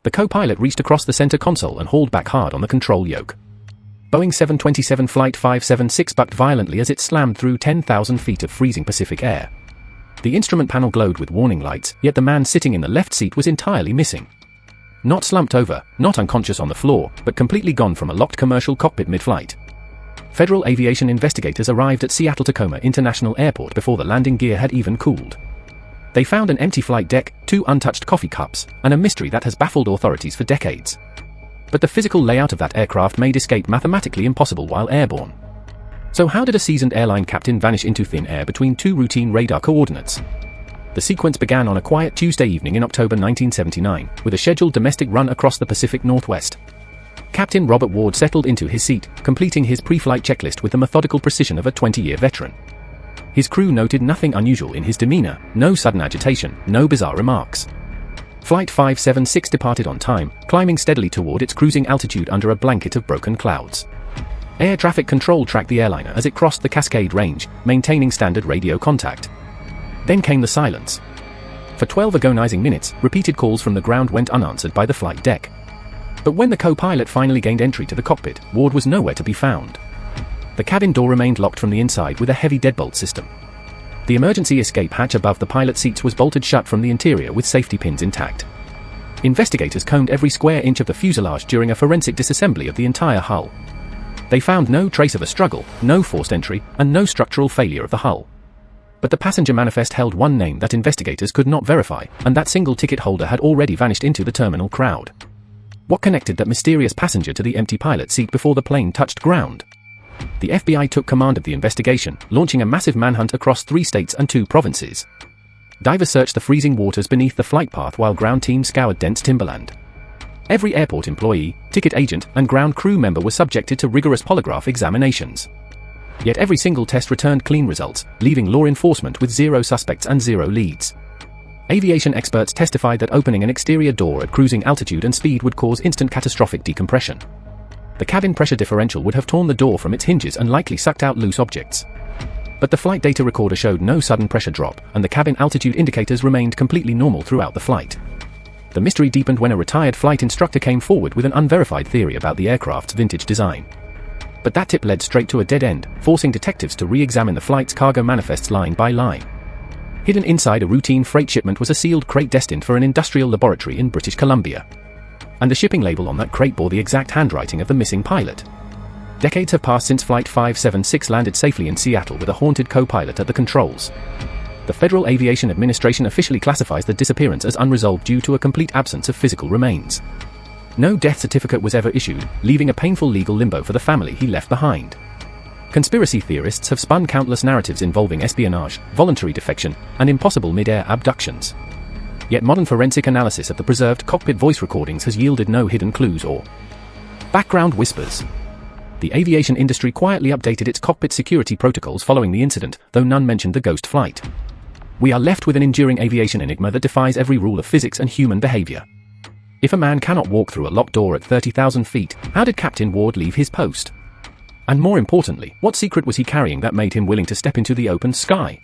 The co-pilot reached across the center console and hauled back hard on the control yoke. Boeing 727 Flight 576 bucked violently as it slammed through 10,000 feet of freezing Pacific air. The instrument panel glowed with warning lights, yet the man sitting in the left seat was entirely missing. Not slumped over, not unconscious on the floor, but completely gone from a locked commercial cockpit mid-flight. Federal Aviation investigators arrived at Seattle-Tacoma International Airport before the landing gear had even cooled. They found an empty flight deck, 2 untouched coffee cups, and a mystery that has baffled authorities for decades. But the physical layout of that aircraft made escape mathematically impossible while airborne. So how did a seasoned airline captain vanish into thin air between 2 routine radar coordinates? The sequence began on a quiet Tuesday evening in October 1979, with a scheduled domestic run across the Pacific Northwest. Captain Robert Ward settled into his seat, completing his pre-flight checklist with the methodical precision of a 20-year veteran. His crew noted nothing unusual in his demeanor, no sudden agitation, no bizarre remarks. Flight 576 departed on time, climbing steadily toward its cruising altitude under a blanket of broken clouds. Air traffic control tracked the airliner as it crossed the Cascade Range, maintaining standard radio contact. Then came the silence. For 12 agonizing minutes, repeated calls from the ground went unanswered by the flight deck. But when the co-pilot finally gained entry to the cockpit, Ward was nowhere to be found. The cabin door remained locked from the inside with a heavy deadbolt system. The emergency escape hatch above the pilot seats was bolted shut from the interior with safety pins intact. Investigators combed every square inch of the fuselage during a forensic disassembly of the entire hull. They found no trace of a struggle, no forced entry, and no structural failure of the hull. But the passenger manifest held one name that investigators could not verify, and that single ticket holder had already vanished into the terminal crowd. What connected that mysterious passenger to the empty pilot seat before the plane touched ground? The FBI took command of the investigation, launching a massive manhunt across 3 states and 2 provinces. Divers searched the freezing waters beneath the flight path while ground teams scoured dense timberland. Every airport employee, ticket agent, and ground crew member was subjected to rigorous polygraph examinations. Yet every single test returned clean results, leaving law enforcement with 0 suspects and 0 leads. Aviation experts testified that opening an exterior door at cruising altitude and speed would cause instant catastrophic decompression. The cabin pressure differential would have torn the door from its hinges and likely sucked out loose objects. But the flight data recorder showed no sudden pressure drop, and the cabin altitude indicators remained completely normal throughout the flight. The mystery deepened when a retired flight instructor came forward with an unverified theory about the aircraft's vintage design. But that tip led straight to a dead end, forcing detectives to re-examine the flight's cargo manifests line by line. Hidden inside a routine freight shipment was a sealed crate destined for an industrial laboratory in British Columbia. And the shipping label on that crate bore the exact handwriting of the missing pilot. Decades have passed since Flight 576 landed safely in Seattle with a haunted co-pilot at the controls. The Federal Aviation Administration officially classifies the disappearance as unresolved due to a complete absence of physical remains. No death certificate was ever issued, leaving a painful legal limbo for the family he left behind. Conspiracy theorists have spun countless narratives involving espionage, voluntary defection, and impossible mid-air abductions. Yet modern forensic analysis of the preserved cockpit voice recordings has yielded no hidden clues or background whispers. The aviation industry quietly updated its cockpit security protocols following the incident, though none mentioned the ghost flight. We are left with an enduring aviation enigma that defies every rule of physics and human behavior. If a man cannot walk through a locked door at 30,000 feet, how did Captain Ward leave his post? And more importantly, what secret was he carrying that made him willing to step into the open sky?